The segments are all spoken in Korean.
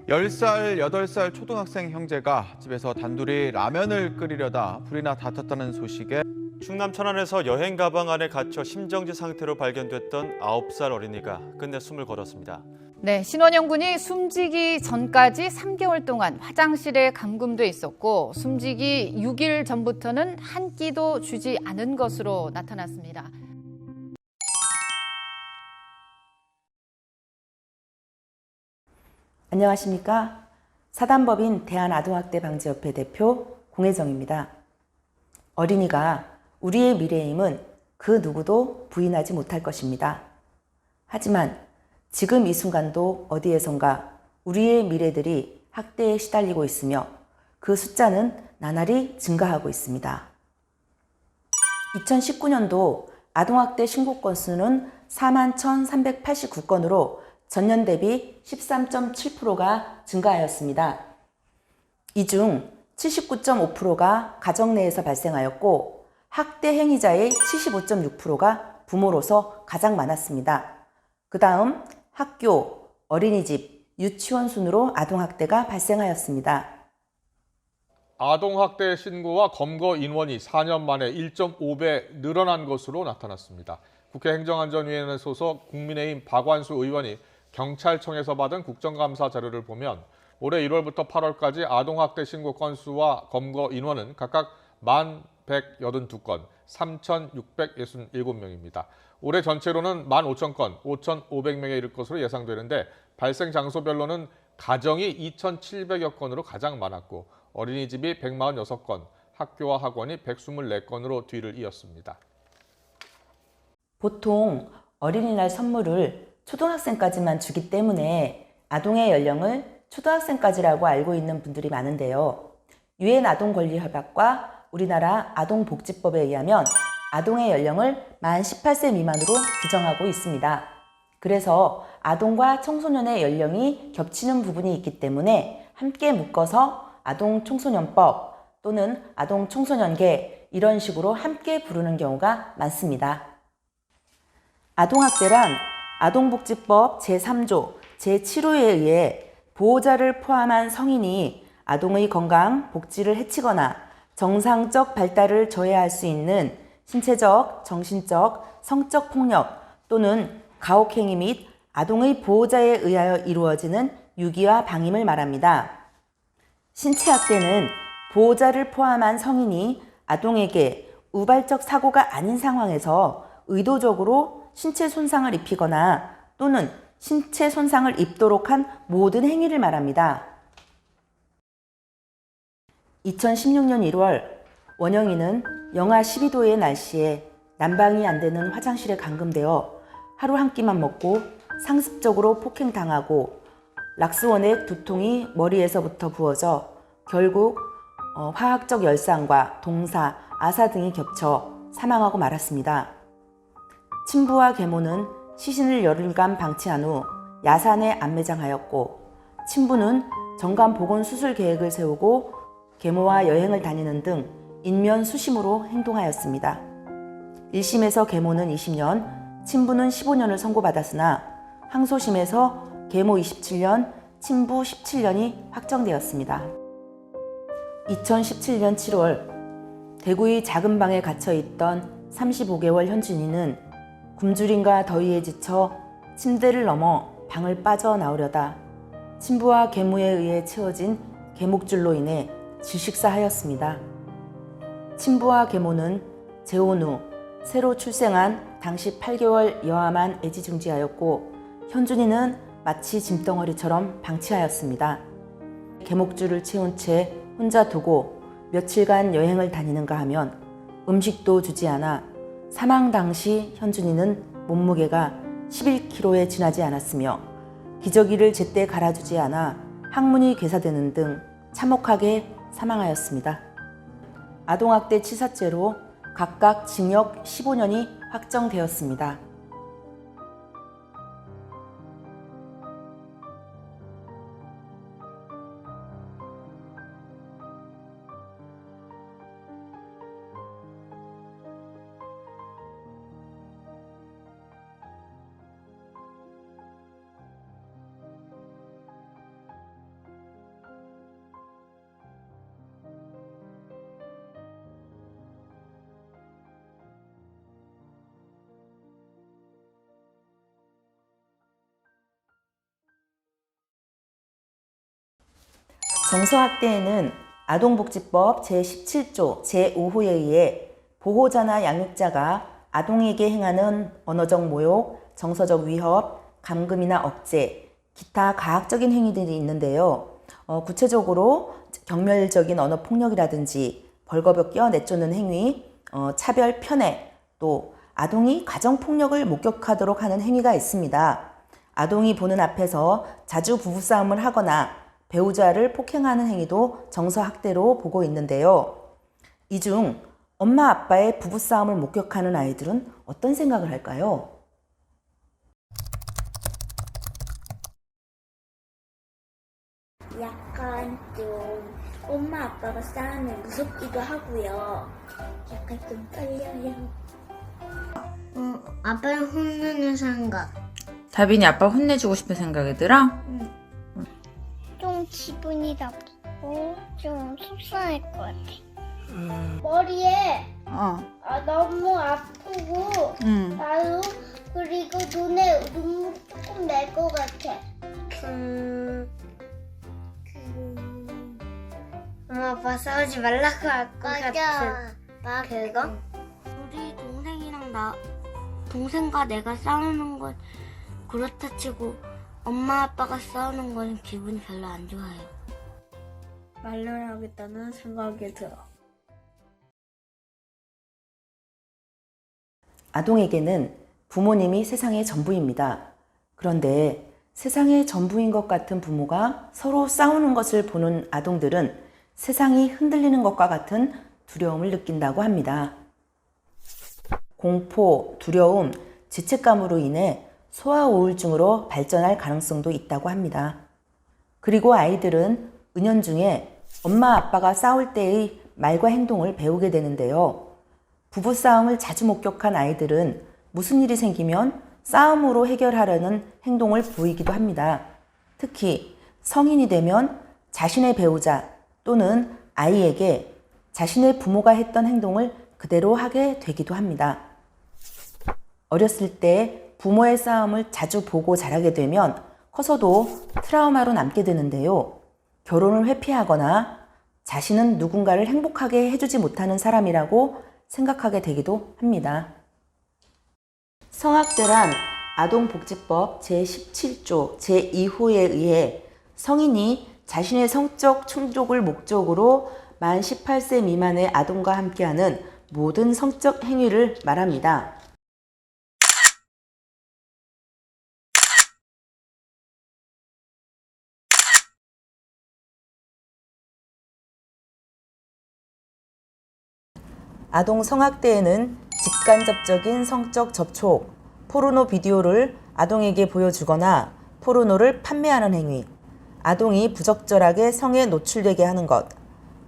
10살, 8살 초등학생 형제가 집에서 단둘이 라면을 끓이려다 불이나 다퉜다는 소식에 충남 천안에서 여행 가방 안에 갇혀 심정지 상태로 발견됐던 9살 어린이가 끝내 숨을 거뒀습니다. 네, 신원영 군이 숨지기 전까지 3개월 동안 화장실에 감금돼 있었고 숨지기 6일 전부터는 한 끼도 주지 않은 것으로 나타났습니다. 안녕하십니까? 사단법인 대한아동학대방지협회 대표 공혜정입니다. 어린이가 우리의 미래임은 그 누구도 부인하지 못할 것입니다. 하지만 지금 이 순간도 어디에선가 우리의 미래들이 학대에 시달리고 있으며 그 숫자는 나날이 증가하고 있습니다. 2019년도 아동학대 신고 건수는 41,389건으로 전년 대비 13.7%가 증가하였습니다. 이 중 79.5%가 가정 내에서 발생하였고 학대 행위자의 75.6%가 부모로서 가장 많았습니다. 그 다음 학교, 어린이집, 유치원 순으로 아동학대가 발생하였습니다. 아동학대 신고와 검거 인원이 4년 만에 1.5배 늘어난 것으로 나타났습니다. 국회 행정안전위원회 소속 국민의힘 박완수 의원이 경찰청에서 받은 국정감사 자료를 보면 올해 1월부터 8월까지 아동학대 신고 건수와 검거 인원은 각각 1,182건, 3,667명입니다. 올해 전체로는 15,000건, 5,500명에 이를 것으로 예상되는데 발생 장소별로는 가정이 2,700여 건으로 가장 많았고 어린이집이 146건, 학교와 학원이 124건으로 뒤를 이었습니다. 보통 어린이날 선물을 초등학생까지만 주기 때문에 아동의 연령을 초등학생까지라고 알고 있는 분들이 많은데요. 유엔 아동권리협약과 우리나라 아동복지법에 의하면 아동의 연령을 만 18세 미만으로 규정하고 있습니다. 그래서 아동과 청소년의 연령이 겹치는 부분이 있기 때문에 함께 묶어서 아동청소년법 또는 아동청소년계 이런 식으로 함께 부르는 경우가 많습니다. 아동학대란 아동복지법 제3조, 제7호에 의해 보호자를 포함한 성인이 아동의 건강, 복지를 해치거나 정상적 발달을 저해할 수 있는 신체적, 정신적, 성적 폭력 또는 가혹행위 및 아동의 보호자에 의하여 이루어지는 유기와 방임을 말합니다. 신체학대는 보호자를 포함한 성인이 아동에게 우발적 사고가 아닌 상황에서 의도적으로 신체 손상을 입히거나 또는 신체 손상을 입도록 한 모든 행위를 말합니다. 2016년 1월 원영이는 영하 12도의 날씨에 난방이 안 되는 화장실에 감금되어 하루 한 끼만 먹고 상습적으로 폭행당하고 락스원액 2통이 머리에서부터 부어져 결국 화학적 열상과 동사, 아사 등이 겹쳐 사망하고 말았습니다. 친부와 계모는 시신을 열흘간 방치한 후 야산에 안매장하였고 친부는 정관보건수술 계획을 세우고 계모와 여행을 다니는 등 인면 수심으로 행동하였습니다. 1심에서 계모는 20년, 친부는 15년을 선고받았으나 항소심에서 계모 27년, 친부 17년이 확정되었습니다. 2017년 7월 대구의 작은 방에 갇혀있던 35개월 현준이는 굶주림과 더위에 지쳐 침대를 넘어 방을 빠져나오려다 친부와 계모에 의해 채워진 계목줄로 인해 질식사하였습니다. 친부와 계모는 재혼 후 새로 출생한 당시 8개월 여아만 애지중지하였고 현준이는 마치 짐덩어리처럼 방치하였습니다. 계목줄을 채운 채 혼자 두고 며칠간 여행을 다니는가 하면 음식도 주지 않아 사망 당시 현준이는 몸무게가 11kg에 지나지 않았으며 기저귀를 제때 갈아주지 않아 항문이 괴사되는 등 참혹하게 사망하였습니다. 아동학대 치사죄로 각각 징역 15년이 확정되었습니다. 정서학대에는 아동복지법 제17조 제5호에 의해 보호자나 양육자가 아동에게 행하는 언어적 모욕, 정서적 위협, 감금이나 억제, 기타 가학적인 행위들이 있는데요. 구체적으로 경멸적인 언어폭력이라든지 벌거벗겨 내쫓는 행위, 차별 편애, 또 아동이 가정폭력을 목격하도록 하는 행위가 있습니다. 아동이 보는 앞에서 자주 부부싸움을 하거나 배우자를 폭행하는 행위도 정서학대로 보고 있는데요. 이 중 엄마 아빠의 부부싸움을 목격하는 아이들은 어떤 생각을 할까요? 약간 좀 엄마 아빠가 싸우면 무섭기도 하고요. 약간 좀 떨려요. 아빠를 혼내는 생각. 다빈이 아빠 혼내주고 싶은 생각이 들어? 좀 기분이 나쁘고 좀 속상할 것 같아. 머리에 너무 아프고 나도 그리고 눈에 눈물 조금 날 것 같아. 엄마 아빠 싸우지 말라고 할 것 같은 그거? 우리 동생과 내가 싸우는 건 그렇다 치고 엄마 아빠가 싸우는 건 기분이 별로 안 좋아요. 말로 해야겠다는 생각이 들어. 아동에게는 부모님이 세상의 전부입니다. 그런데 세상의 전부인 것 같은 부모가 서로 싸우는 것을 보는 아동들은 세상이 흔들리는 것과 같은 두려움을 느낀다고 합니다. 공포, 두려움, 죄책감으로 인해 소아 우울증으로 발전할 가능성도 있다고 합니다. 그리고 아이들은 은연중에 엄마 아빠가 싸울 때의 말과 행동을 배우게 되는데요. 부부싸움을 자주 목격한 아이들은 무슨 일이 생기면 싸움으로 해결하려는 행동을 보이기도 합니다. 특히 성인이 되면 자신의 배우자 또는 아이에게 자신의 부모가 했던 행동을 그대로 하게 되기도 합니다. 어렸을 때 부모의 싸움을 자주 보고 자라게 되면 커서도 트라우마로 남게 되는데요. 결혼을 회피하거나 자신은 누군가를 행복하게 해주지 못하는 사람이라고 생각하게 되기도 합니다. 성학대란 아동복지법 제17조 제2호에 의해 성인이 자신의 성적 충족을 목적으로 만 18세 미만의 아동과 함께하는 모든 성적 행위를 말합니다. 아동 성학대에는 직간접적인 성적 접촉, 포르노 비디오를 아동에게 보여주거나 포르노를 판매하는 행위, 아동이 부적절하게 성에 노출되게 하는 것,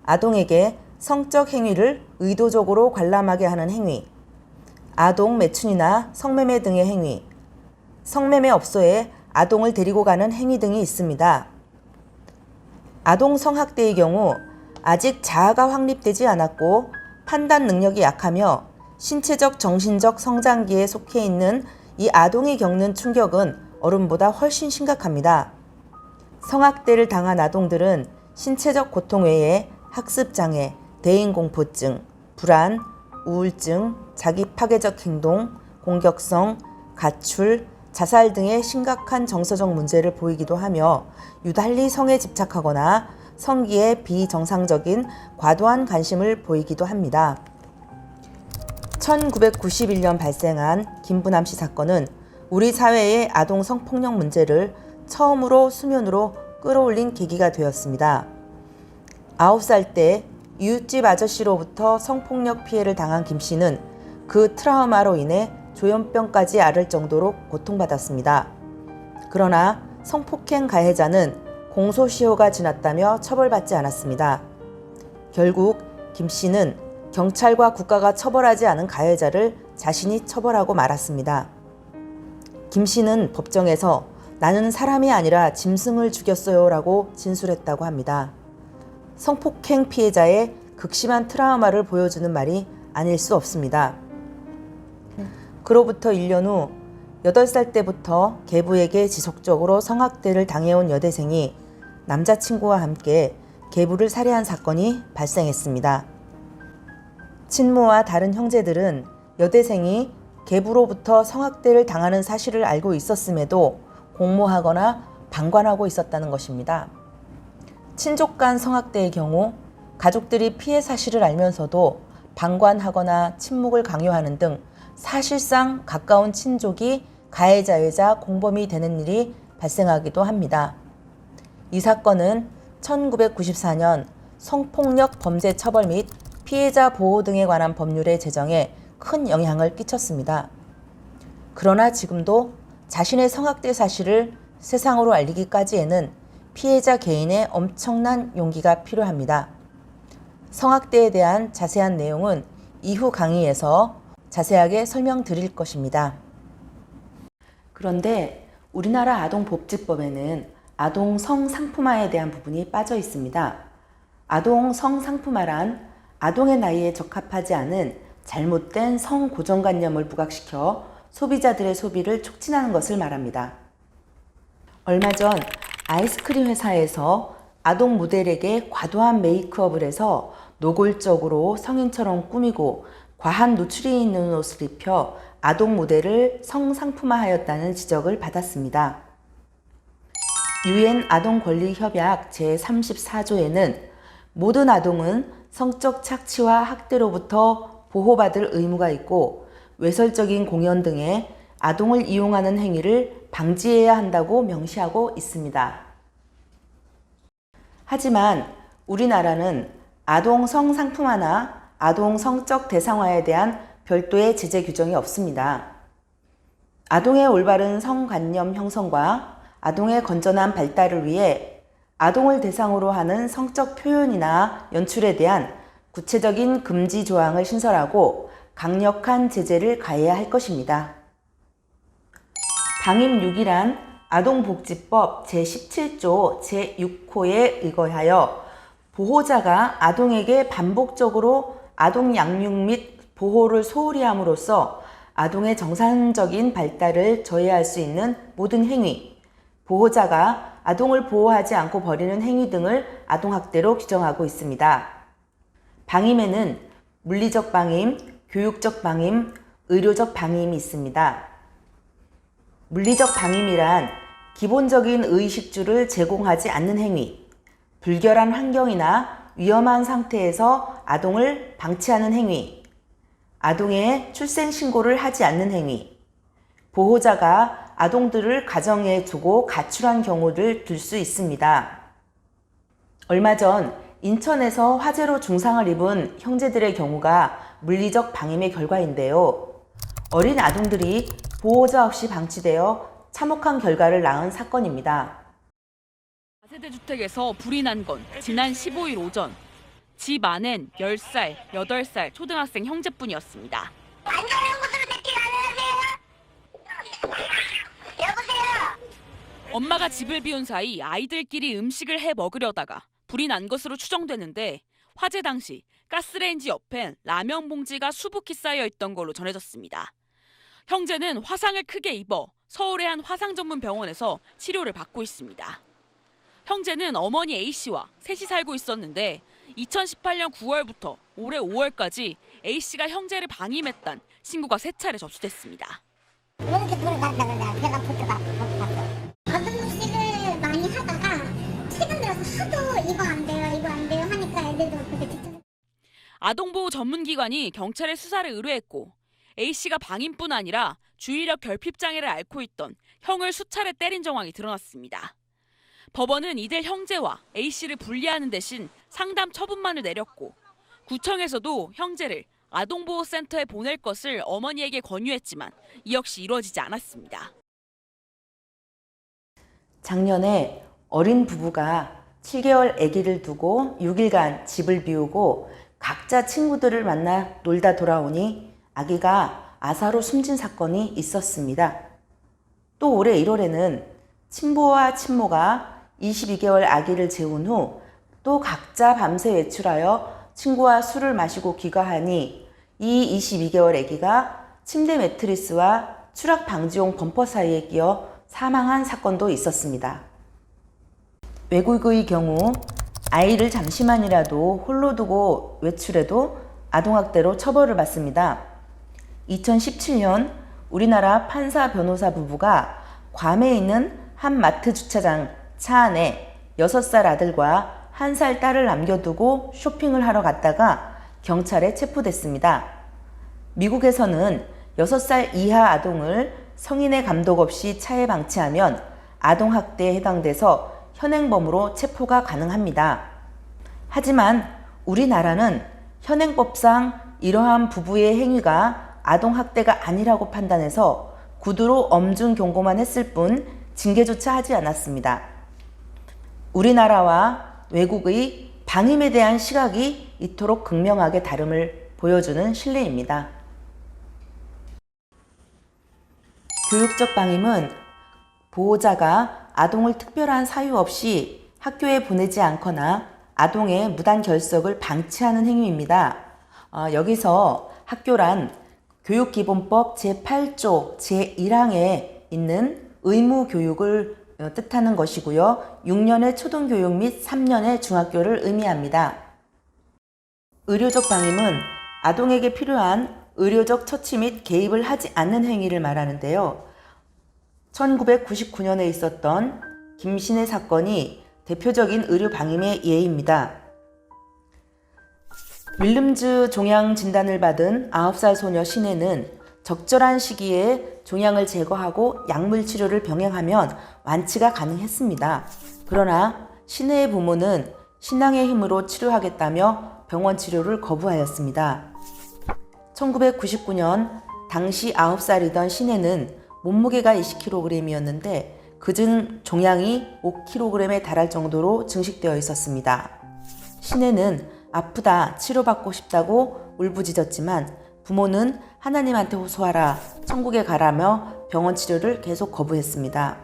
아동에게 성적 행위를 의도적으로 관람하게 하는 행위, 아동 매춘이나 성매매 등의 행위, 성매매 업소에 아동을 데리고 가는 행위 등이 있습니다. 아동 성학대의 경우 아직 자아가 확립되지 않았고 판단 능력이 약하며 신체적, 정신적 성장기에 속해 있는 이 아동이 겪는 충격은 어른보다 훨씬 심각합니다. 성학대를 당한 아동들은 신체적 고통 외에 학습장애, 대인공포증, 불안, 우울증, 자기 파괴적 행동, 공격성, 가출, 자살 등의 심각한 정서적 문제를 보이기도 하며 유달리 성에 집착하거나 성기에 비정상적인 과도한 관심을 보이기도 합니다. 1991년 발생한 김부남 씨 사건은 우리 사회의 아동 성폭력 문제를 처음으로 수면으로 끌어올린 계기가 되었습니다. 9살 때 이웃집 아저씨로부터 성폭력 피해를 당한 김 씨는 그 트라우마로 인해 조현병까지 앓을 정도로 고통받았습니다. 그러나 성폭행 가해자는 공소시효가 지났다며 처벌받지 않았습니다. 결국 김 씨는 경찰과 국가가 처벌하지 않은 가해자를 자신이 처벌하고 말았습니다. 김 씨는 법정에서 나는 사람이 아니라 짐승을 죽였어요 라고 진술했다고 합니다. 성폭행 피해자의 극심한 트라우마를 보여주는 말이 아닐 수 없습니다. 그로부터 1년 후 8살 때부터 계부에게 지속적으로 성학대를 당해온 여대생이 남자친구와 함께 계부를 살해한 사건이 발생했습니다. 친모와 다른 형제들은 여대생이 계부로부터 성학대를 당하는 사실을 알고 있었음에도 공모하거나 방관하고 있었다는 것입니다. 친족 간 성학대의 경우 가족들이 피해 사실을 알면서도 방관하거나 침묵을 강요하는 등 사실상 가까운 친족이 가해자이자 공범이 되는 일이 발생하기도 합니다. 이 사건은 1994년 성폭력 범죄 처벌 및 피해자 보호 등에 관한 법률의 제정에 큰 영향을 끼쳤습니다. 그러나 지금도 자신의 성학대 사실을 세상으로 알리기까지에는 피해자 개인의 엄청난 용기가 필요합니다. 성학대에 대한 자세한 내용은 이후 강의에서 자세하게 설명드릴 것입니다. 그런데 우리나라 아동복지법에는 아동 성상품화에 대한 부분이 빠져 있습니다. 아동 성상품화란 아동의 나이에 적합하지 않은 잘못된 성고정관념을 부각시켜 소비자들의 소비를 촉진하는 것을 말합니다. 얼마 전 아이스크림 회사에서 아동 모델에게 과도한 메이크업을 해서 노골적으로 성인처럼 꾸미고 과한 노출이 있는 옷을 입혀 아동 모델을 성상품화하였다는 지적을 받았습니다. 유엔 아동권리협약 제34조에는 모든 아동은 성적 착취와 학대로부터 보호받을 의무가 있고 외설적인 공연 등의 아동을 이용하는 행위를 방지해야 한다고 명시하고 있습니다. 하지만 우리나라는 아동 성상품화나 아동 성적 대상화에 대한 별도의 제재 규정이 없습니다. 아동의 올바른 성관념 형성과 아동의 건전한 발달을 위해 아동을 대상으로 하는 성적 표현이나 연출에 대한 구체적인 금지 조항을 신설하고 강력한 제재를 가해야 할 것입니다. 방임 6이란 아동복지법 제17조 제6호에 의거하여 보호자가 아동에게 반복적으로 아동 양육 및 보호를 소홀히 함으로써 아동의 정상적인 발달을 저해할 수 있는 모든 행위, 보호자가 아동을 보호하지 않고 버리는 행위 등을 아동학대로 규정하고 있습니다. 방임에는 물리적 방임, 교육적 방임, 의료적 방임이 있습니다. 물리적 방임이란 기본적인 의식주를 제공하지 않는 행위, 불결한 환경이나 위험한 상태에서 아동을 방치하는 행위, 아동의 출생 신고를 하지 않는 행위, 보호자가 아동들을 가정에 두고 가출한 경우를 들 수 있습니다. 얼마 전 인천에서 화재로 중상을 입은 형제들의 경우가 물리적 방임의 결과인데요. 어린 아동들이 보호자 없이 방치되어 참혹한 결과를 낳은 사건입니다. 다세대 주택에서 불이 난 건 지난 15일 오전. 집 안엔 10살, 8살 초등학생 형제뿐이었습니다. 엄마가 집을 비운 사이 아이들끼리 음식을 해 먹으려다가 불이 난 것으로 추정되는데 화재 당시 가스레인지 옆엔 라면 봉지가 수북히 쌓여 있던 걸로 전해졌습니다. 형제는 화상을 크게 입어 서울의 한 화상 전문 병원에서 치료를 받고 있습니다. 형제는 어머니 A씨와 셋이 살고 있었는데 2018년 9월부터 올해 5월까지 A씨가 형제를 방임했단 신고가 3차례 접수됐습니다. 왜 이렇게 불이 났다길래 내가 붙어봤어. 아동무식을 많이 하다가 최근 들어서 하도 이거 안 돼요 하니까 애들도 그렇게 뒤쫓아. 아동보호 전문기관이 경찰에 수사를 의뢰했고 A씨가 방임뿐 아니라 주의력 결핍장애를 앓고 있던 형을 수차례 때린 정황이 드러났습니다. 법원은 이들 형제와 A씨를 분리하는 대신 상담 처분만을 내렸고 구청에서도 형제를 아동보호센터에 보낼 것을 어머니에게 권유했지만 이 역시 이루어지지 않았습니다. 작년에 어린 부부가 7개월 아기를 두고 6일간 집을 비우고 각자 친구들을 만나 놀다 돌아오니 아기가 아사로 숨진 사건이 있었습니다. 또 올해 1월에는 친부와 친모가 22개월 아기를 재운 후 또 각자 밤새 외출하여 친구와 술을 마시고 귀가하니 이 22개월 아기가 침대 매트리스와 추락 방지용 범퍼 사이에 끼어 사망한 사건도 있었습니다. 외국의 경우 아이를 잠시만이라도 홀로 두고 외출해도 아동학대로 처벌을 받습니다. 2017년 우리나라 판사 변호사 부부가 괌에 있는 한 마트 주차장 차 안에 6살 아들과 1살 딸을 남겨두고 쇼핑을 하러 갔다가 경찰에 체포됐습니다. 미국에서는 6살 이하 아동을 성인의 감독 없이 차에 방치하면 아동학대에 해당돼서 현행범으로 체포가 가능합니다. 하지만 우리나라는 현행법상 이러한 부부의 행위가 아동학대가 아니라고 판단해서 구두로 엄중 경고만 했을 뿐 징계조차 하지 않았습니다. 우리나라와 외국의 방임에 대한 시각이 이토록 극명하게 다름을 보여주는 실례입니다. 교육적 방임은 보호자가 아동을 특별한 사유 없이 학교에 보내지 않거나 아동의 무단 결석을 방치하는 행위입니다. 여기서 학교란 교육기본법 제8조 제1항에 있는 의무교육을 뜻하는 것이고요. 6년의 초등교육 및 3년의 중학교를 의미합니다. 의료적 방임은 아동에게 필요한 의료적 처치 및 개입을 하지 않는 행위를 말하는데요. 1999년에 있었던 김신혜 사건이 대표적인 의료 방임의 예입니다. 윌름즈 종양 진단을 받은 9살 소녀 신혜는 적절한 시기에 종양을 제거하고 약물 치료를 병행하면 완치가 가능했습니다. 그러나 신혜의 부모는 신앙의 힘으로 치료하겠다며 병원 치료를 거부하였습니다. 1999년 당시 9살이던 신혜는 몸무게가 20kg이었는데 그중 종양이 5kg에 달할 정도로 증식되어 있었습니다. 신혜는 아프다, 치료받고 싶다고 울부짖었지만 부모는 하나님한테 호소하라, 천국에 가라며 병원 치료를 계속 거부했습니다.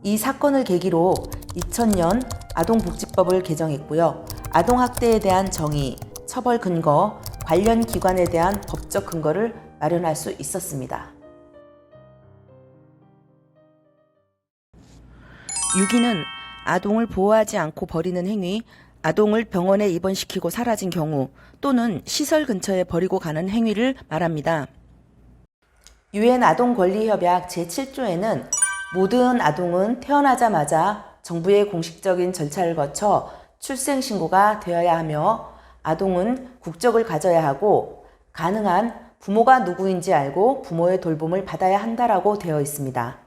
이 사건을 계기로 2000년 아동복지법을 개정했고요. 아동학대에 대한 정의, 처벌 근거, 관련 기관에 대한 법적 근거를 마련할 수 있었습니다. 유기는 아동을 보호하지 않고 버리는 행위, 아동을 병원에 입원시키고 사라진 경우 또는 시설 근처에 버리고 가는 행위를 말합니다. 유엔 아동권리협약 제7조에는 모든 아동은 태어나자마자 정부의 공식적인 절차를 거쳐 출생신고가 되어야 하며 아동은 국적을 가져야 하고 가능한 부모가 누구인지 알고 부모의 돌봄을 받아야 한다라고 되어 있습니다.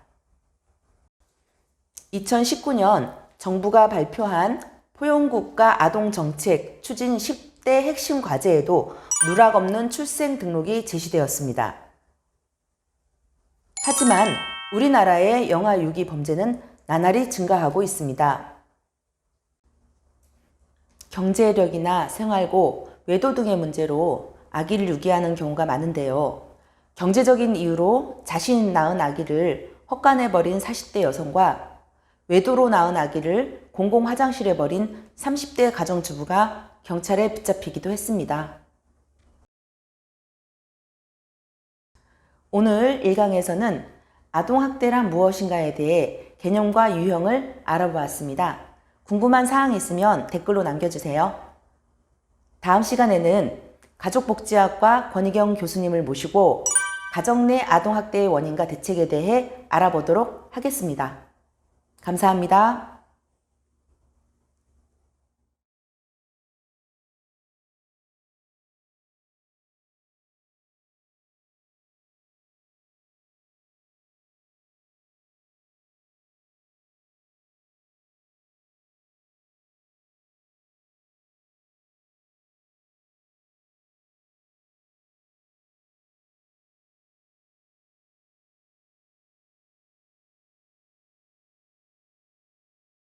2019년 정부가 발표한 포용국가 아동정책 추진 10대 핵심 과제에도 누락 없는 출생 등록이 제시되었습니다. 하지만 우리나라의 영아 유기 범죄는 나날이 증가하고 있습니다. 경제력이나 생활고, 외도 등의 문제로 아기를 유기하는 경우가 많은데요. 경제적인 이유로 자신이 낳은 아기를 헛간에 버린 40대 여성과 외도로 낳은 아기를 공공 화장실에 버린 30대 가정주부가 경찰에 붙잡히기도 했습니다. 오늘 1강에서는 아동학대란 무엇인가에 대해 개념과 유형을 알아보았습니다. 궁금한 사항이 있으면 댓글로 남겨주세요. 다음 시간에는 가족복지학과 권희경 교수님을 모시고 가정 내 아동학대의 원인과 대책에 대해 알아보도록 하겠습니다. 감사합니다.